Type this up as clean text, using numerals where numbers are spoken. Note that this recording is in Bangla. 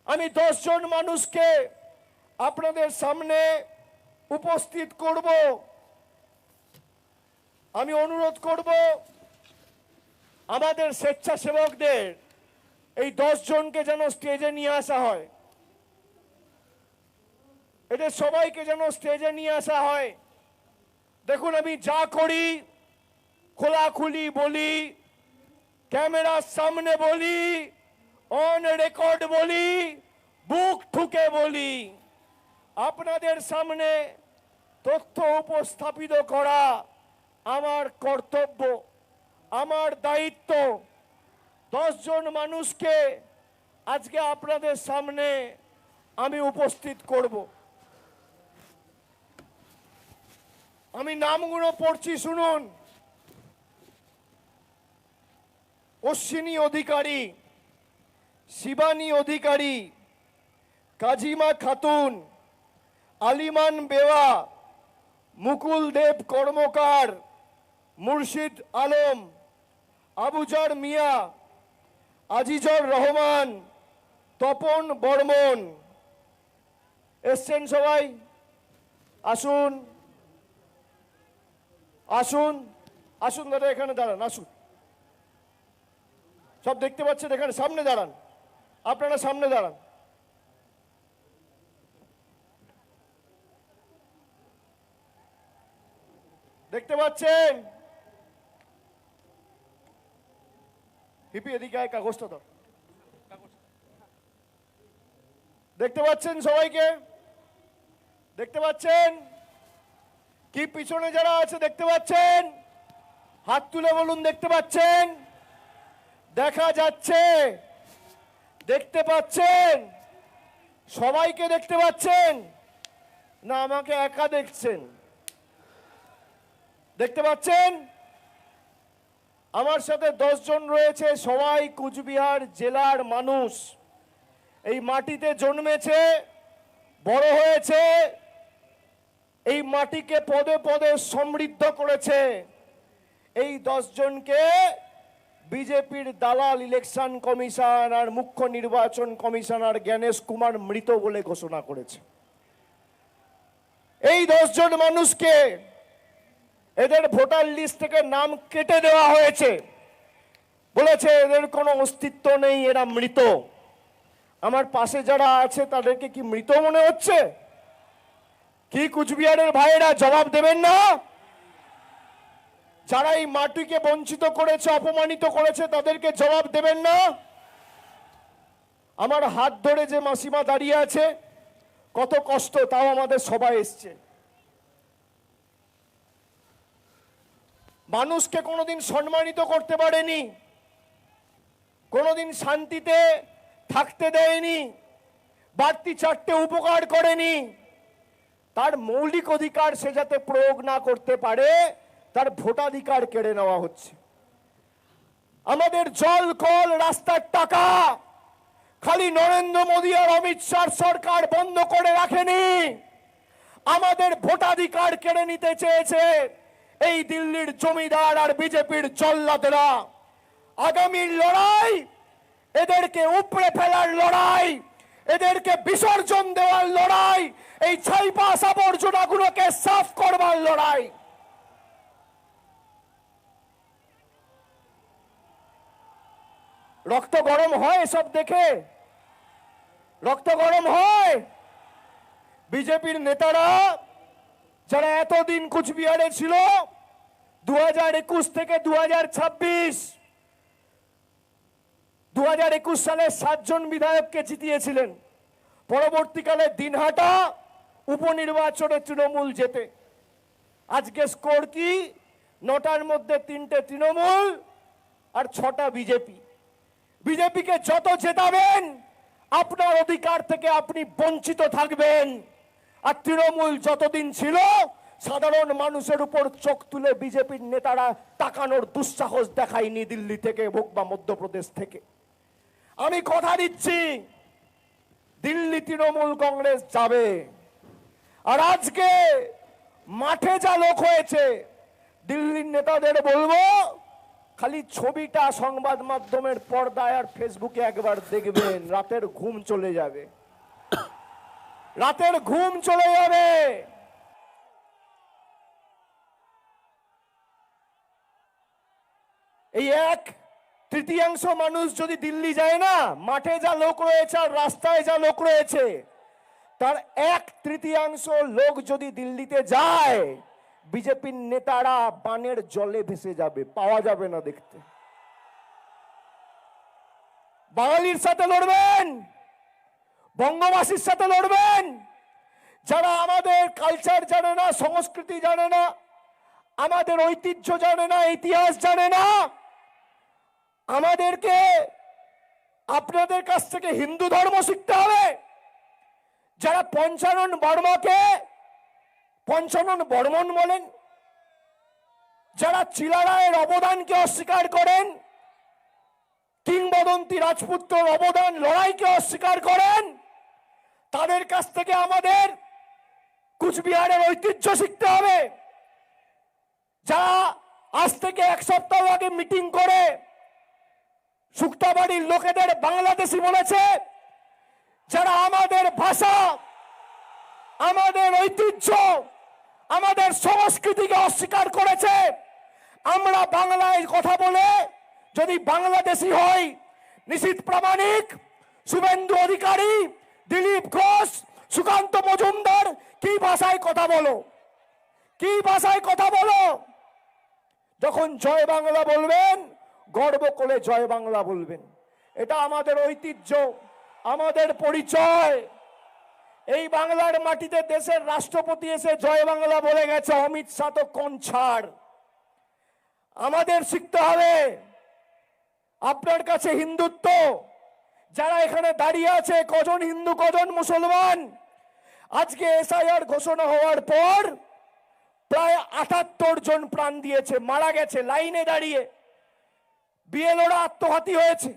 আমি 10 জন মানুষকে আপনাদের সামনে উপস্থিত করব। আমি অনুরোধ করব আমাদের স্বেচ্ছাসেবকদের এই 10 জনকে যেন স্টেজে নিয়ে আসা হয়, এদের সবাইকে যেন স্টেজে নিয়ে আসা হয়। দেখুন, আমি যা করি খোলাখুলি বলি, ক্যামেরার সামনে বলি, অন রেকর্ড বলি, বুক ঠুকে বলি। আপনাদের সামনে তথ্য উপস্থাপিত করা আমার কর্তব্য, আমার দায়িত্ব। 10 জন মানুষকে আজকে আপনাদের সামনে আমি উপস্থিত করব। আমি নামগুলো পড়ছি, শুনুন। অশ্বিনী অধিকারী, শিবানী অধিকারী, কাজিমা খাতুন, আলিমান বেওয়া, মুকুল দেব কর্মকার, মুর্শিদ আলম, আবুজার মিয়া, আজিজুর রহমান, তপন বর্মন। এসছেন সবাই? আসুন আসুন আসুন দাদা, এখানে দাঁড়ান, আসুন। সব দেখতে পাচ্ছেন, এখানে সামনে দাঁড়ান, আপনারা সামনে দাঁড়ান। দেখতে পাচ্ছেন? হিপি এদিকে আয়, কাগজটা দাও। দেখতে পাচ্ছেন সবাইকে? দেখতে পাচ্ছেন কি? পিছনে যারা আছে দেখতে পাচ্ছেন? হাত তুলে বলুন দেখতে পাচ্ছেন? দেখা যাচ্ছে? দেখতে পাচ্ছেন? সবাইকে দেখতে পাচ্ছেন না আমাকে একা দেখছেন? দেখতে পাচ্ছেন? আমার সাথে 10 জন রয়েছে, সবাই কুচবিহার জেলার মানুষ। এই মাটিতে জন্মেছে, বড় হয়েছে, এই মাটিকে পদে পদে সমৃদ্ধ করেছে। এই 10 জনকে বিজেপির দালাল ইলেকশন কমিশন আর মুখ্য নির্বাচন কমিশনার জ্ঞানেশ কুমার মৃত বলে ঘোষণা করেছে। এই 10 জন মানুষকে এদের ভোটার লিস্ট থেকে নাম কেটে দেওয়া হয়েছে, বলেছে এদের কোনো অস্তিত্ব নেই, এরা মৃত। আমার পাশে যারা আছে তাদেরকে কি মৃত মনে হচ্ছে? কি কুচবিহারের ভাইয়েরা জবাব দেবেন না? যারা এই মাটিকে বঞ্চিত করেছে, অপমানিত করেছে, তাদেরকে জবাব দেবেন না? আমার হাত ধরে যে মাসিমা দাঁড়িয়ে আছে, কত কষ্ট, তাও আমাদের সবাই এসছে। মানুষকে কোনোদিন সম্মানিত করতে পারেনি, কোনোদিন শান্তিতে থাকতে দেয়নি, বাড়তি 4টে উপকার করেনি। তার মৌলিক অধিকার সে যাতে প্রয়োগ না করতে পারে, তার ভোটাধিকার কেড়ে নেওয়া হচ্ছে। আমাদের জল, কল, রাস্তার টাকা খালি নরেন্দ্র মোদী আর অমিত শাহ সরকার বন্ধ করে রাখেনি, আমাদের ভোটাধিকার কেড়ে নিতে চেয়েছে এই দিল্লির জমিদার আর বিজেপির জল্লাদেরা। আগামী লড়াই এদেরকে উপড়ে ফেলার লড়াই, এদেরকে বিসর্জন দেওয়ার লড়াই, এই ছাইপাস আবর্জনাগুলোকে সাফ করবার লড়াই। রক্ত গরম হয় এসব দেখে? রক্ত গরম হয়? বিজেপির নেতারা যারা এতদিন কুচবিহারে ছিল, 2021 থেকে 2026, 2021 সালে 7 জন বিধায়ককে জিতিয়েছিলেন। পরবর্তীকালে দিনহাটা উপনির্বাচনে তৃণমূল জেতে। আজকে স্কোর কি? 9টার মধ্যে 3টে তৃণমূল আর 6টা বিজেপি। বিজেপিকে যত জেতাবেন আপনার অধিকার থেকে আপনি বঞ্চিত থাকবেন। আর তৃণমূল যতদিন ছিল, সাধারণ মানুষের উপর চোখ তুলে বিজেপির নেতারা তাকানোর দুঃসাহস দেখায়নি দিল্লি থেকে হোক বা মধ্যপ্রদেশ থেকে। আমি কথা দিচ্ছি, দিল্লি তৃণমূল কংগ্রেস যাবে। আর আজকে মাঠে যা লোক হয়েছে, দিল্লির নেতাদের বলবো খালি ছবিটা সংবাদ মাধ্যমের পর্দায় আর ফেসবুকে একবার দেখবেন, রাতের ঘুম চলে যাবে, রাতের ঘুম চলে যাবে। এই 1/3 মানুষ যদি দিল্লি যায় না, মাঠে যা লোক রয়েছে আর রাস্তায় যা লোক রয়েছে, তার 1/3 লোক যদি দিল্লিতে যায়, বিজেপির নেতারা বানের জলে ভেসে যাবে, পাওয়া যাবে না দেখতে। বাঙালির সাথে লড়বেন, বঙ্গবাসীর সাথে লড়বেন। যারা আমাদের কালচার জানে না, সংস্কৃতি জানে না, আমাদের ঐতিহ্য জানে না, ইতিহাস জানে না, আমাদেরকে আপনাদের কাছ থেকে হিন্দু ধর্ম শিখতে হবে। যারা পঞ্চানন বর্মাকে পঞ্চানন বর্মন বলেন, যারা চিলারায়ের অবদানকে অস্বীকার করেন, কিংবদন্তি রাজপুত্রের অবদান লড়াইকে অস্বীকার করেন, তাদের কাছ থেকে আমাদের কুচবিহারের ঐতিহ্য শিখতে হবে। যারা আজ থেকে 1 সপ্তাহ আগে মিটিং করে শুক্তাবাড়ির লোকেদের বাংলাদেশি বলেছে, যারা আমাদের ভাষা, আমাদের ঐতিহ্য, আমাদের সংস্কৃতিকে অস্বীকার করেছে, আমরা বাংলায় কথা বলে যদি বাংলাদেশি হই, নিশীথ প্রামাণিক, শুভেন্দু অধিকারী, দিলীপ ঘোষ, সুকান্ত মজুমদার, কি ভাষায় কথা বলো, কি ভাষায় কথা বলো? যখন জয় বাংলা বলবেন, গর্ব করে জয় বাংলা বলবেন। এটা আমাদের ঐতিহ্য, আমাদের পরিচয়। এই বাংলার মাটিতে দেশের রাষ্ট্রপতি এসে জয় বাংলা বলে গেছে, অমিত শাহ তো কোন ছাড়। আমাদের শিখতে হবে। আপনার কাছে হিন্দুত্ব, যারা এখানে দাঁড়িয়ে আছে, কজন হিন্দু কজন মুসলমান? আজকে এসআইআর ঘোষণা হওয়ার পর প্রায় 78 জন প্রাণ দিয়েছে, মারা গেছে লাইনে দাঁড়িয়ে। বিএলওরা আত্মঘাতী হয়েছে।